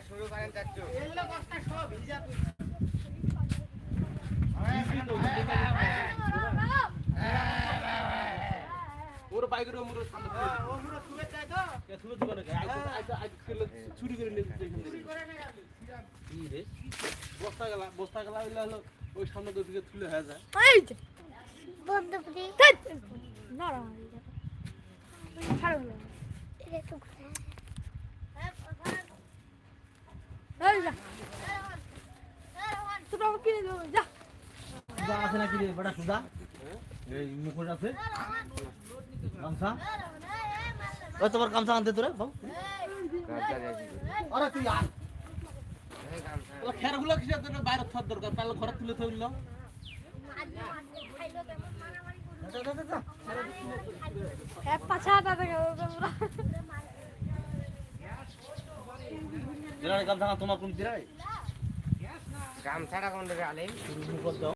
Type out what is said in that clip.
শুরু করেন চাচ্চু এলো কষ্ট সব ভিজা তুই ওর বাইকের ওমর সামনে ও মুরো তুলে চাই তো কে তুলে দিবা না আজ চুরি করে নিয়ে যেতে চুরি করে না গেলি কি রে বস্তা গেলা হলো ওই সামনে দিকে তুলে হয়ে যায় এই যে বন্ধ করে না না ছাড়ো না এটা তো এই যা তোরা কি যা সুদা আছে নাকি রে বড় সুদা এই মুখোশ আছে গামছা ওই তোমার গামছা আনতে তোরে বাবু আরে তুই আন ও খেরগুলো কিসের জন্য বাইরে থার দরকার তাহলে ঘরে তুলে থইল এক পাছা দাদা তোমরা দিরা গামছা তোমার কোন দিরা গামছাটা কোন দিকে আলে মুখোশ দাও